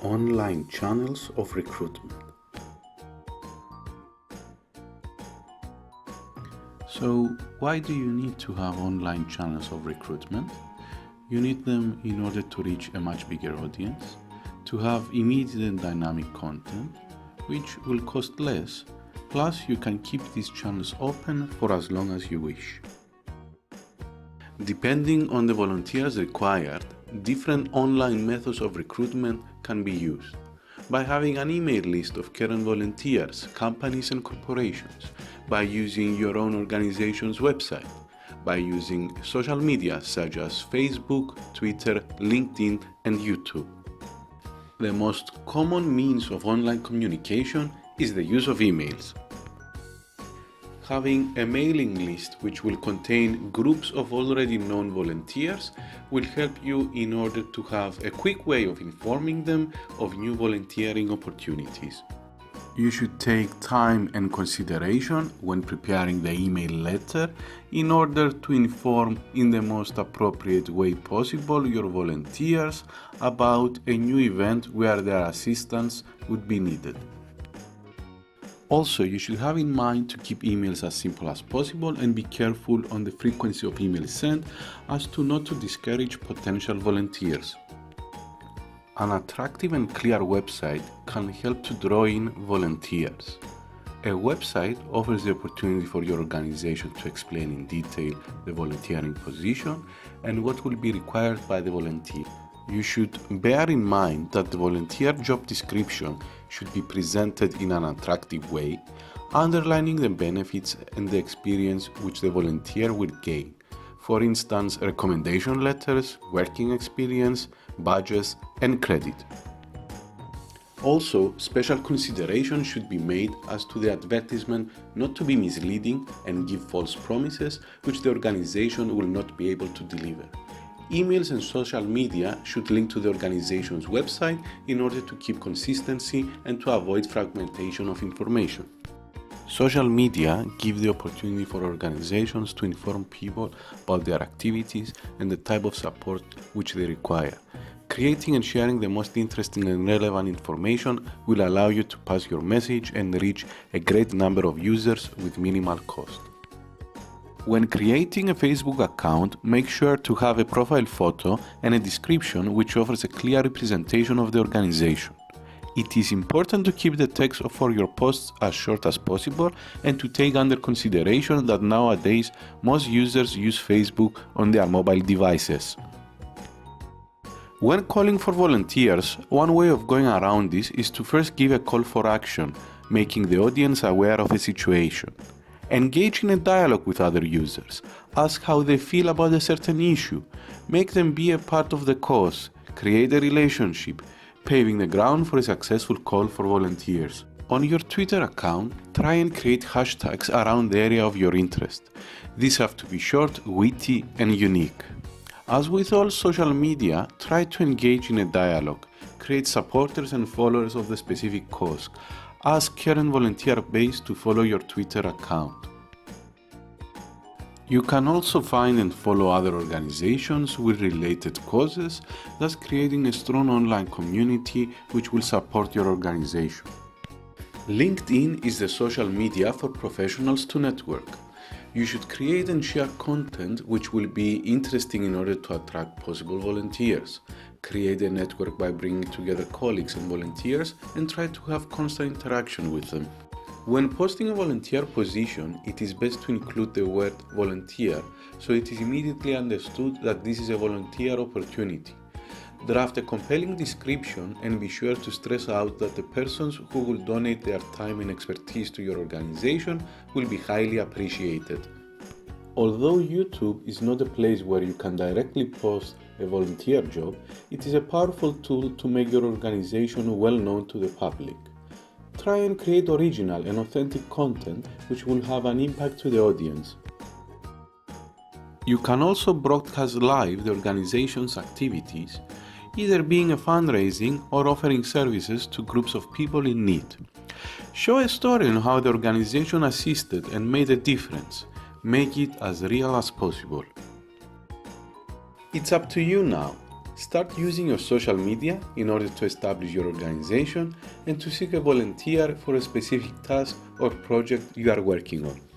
Online channels of recruitment. So, why do you need to have online channels of recruitment? You need them in order to reach a much bigger audience, to have immediate and dynamic content, which will cost less, plus you can keep these channels open for as long as you wish. Depending on the volunteers required, different online methods of recruitment can be used. By having an email list of current volunteers, companies and corporations, by using your own organization's website, by using social media such as Facebook, Twitter, LinkedIn, and YouTube. The most common means of online communication is the use of emails. Having a mailing list which will contain groups of already known volunteers will help you in order to have a quick way of informing them of new volunteering opportunities. You should take time and consideration when preparing the email letter in order to inform in the most appropriate way possible your volunteers about a new event where their assistance would be needed. Also, you should have in mind to keep emails as simple as possible and be careful on the frequency of emails sent as to not to discourage potential volunteers. An attractive and clear website can help to draw in volunteers. A website offers the opportunity for your organization to explain in detail the volunteering position and what will be required by the volunteer. You should bear in mind that the volunteer job description should be presented in an attractive way, underlining the benefits and the experience which the volunteer will gain. For instance, recommendation letters, working experience, badges, and credit. Also, special consideration should be made as to the advertisement not to be misleading and give false promises which the organization will not be able to deliver. Emails and social media should link to the organization's website in order to keep consistency and to avoid fragmentation of information. Social media give the opportunity for organizations to inform people about their activities and the type of support which they require. Creating and sharing the most interesting and relevant information will allow you to pass your message and reach a great number of users with minimal cost. When creating a Facebook account, make sure to have a profile photo and a description which offers a clear representation of the organization. It is important to keep the text for your posts as short as possible and to take under consideration that nowadays most users use Facebook on their mobile devices. When calling for volunteers, one way of going around this is to first give a call for action, making the audience aware of the situation. Engage in a dialogue with other users. Ask how they feel about a certain issue. Make them be a part of the cause. Create a relationship, paving the ground for a successful call for volunteers. On your Twitter account, try and create hashtags around the area of your interest. These have to be short, witty, and unique. As with all social media, try to engage in a dialogue. Create supporters and followers of the specific cause. Ask current volunteer base to follow your Twitter account. You can also find and follow other organizations with related causes, thus creating a strong online community which will support your organization. LinkedIn is the social media for professionals to network. You should create and share content which will be interesting in order to attract possible volunteers. Create a network by bringing together colleagues and volunteers and try to have constant interaction with them. When posting a volunteer position, it is best to include the word volunteer so it is immediately understood that this is a volunteer opportunity. Draft a compelling description and be sure to stress out that the persons who will donate their time and expertise to your organization will be highly appreciated. Although YouTube is not a place where you can directly post a volunteer job, it is a powerful tool to make your organization well known to the public. Try and create original and authentic content which will have an impact to the audience. You can also broadcast live the organization's activities, either being a fundraising or offering services to groups of people in need. Show a story on how the organization assisted and made a difference. Make it as real as possible. It's up to you now. Start using your social media in order to establish your organization and to seek a volunteer for a specific task or project you are working on.